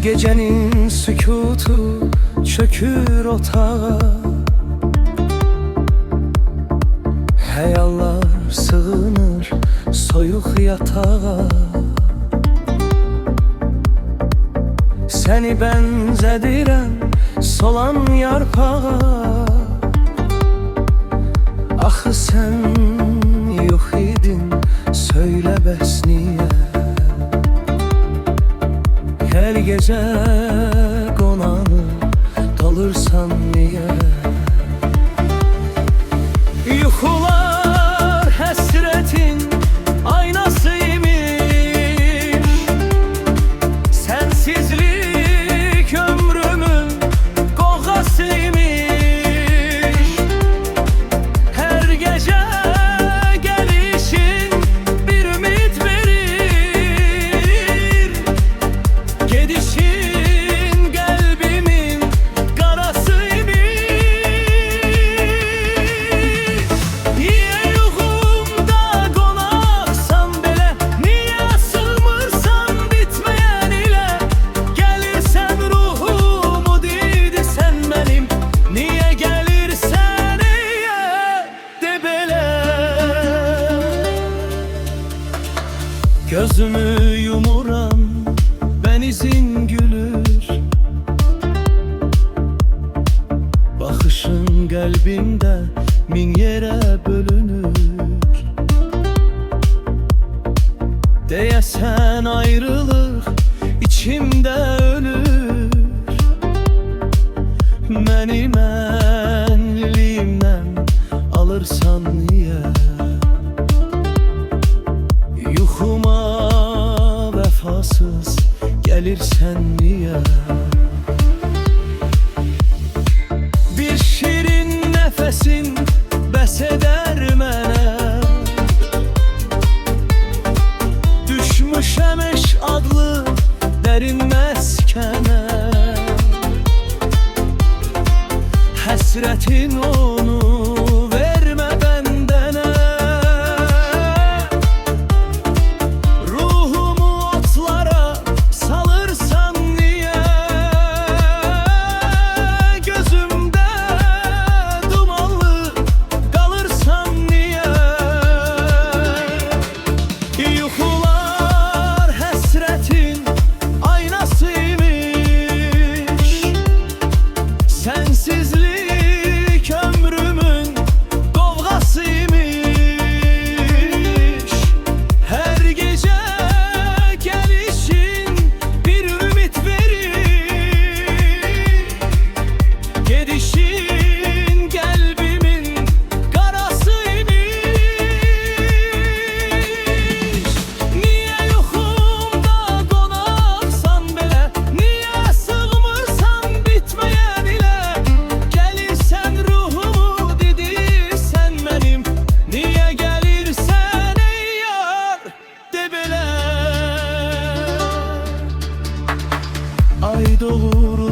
Gecenin sükutu çökür otağa, hayallar sığınır soyuq yatağa. Seni benzedirəm solan yarpağa, axı sen yox idin, söylə bəs niyə? Her gece qonağım qalırsan niyə? Yuxular həsrətin aynası imiş, sensizlik ömrümün qoğası imiş. Her gece gelişin bir ümit verir, gedişin kalbimin karasıymış. Niye yuxumda qonaqsan belə, niye sığmırsan bitmeyen ile? Gelirsen ruhumu didisen benim, niye gelirsen iyə de belə? Gözümü yumuram, ben izin gülür, bakışın kalbimde min yere bölünür. Deyesen ayrılık içimde ölür, məni mənliyimdən alırsan niye? Yuxuma vəfasız gelirsen niye? Bir şirin nefesin bəs eder mənə, düşmüşəm eşq adlı dərin məskənə. Həsrətin onu vermə bəndənə, ruhumu otlara salırsan niye? Gözümde dumanlı kalırsan niye? Yuxular həsrətin aynasıymış, sensizlik ömrümün qovğasıymış. Her gece gelişin bir ümit verir, gedişin kalbimin karasıymış. Niye yuxumda qonaqsan belə, niye sığmırsan bitmeyen ile? Gelirsen ruhumu didirsən benim, niye gelirsen ey yar de belə? Ay dolur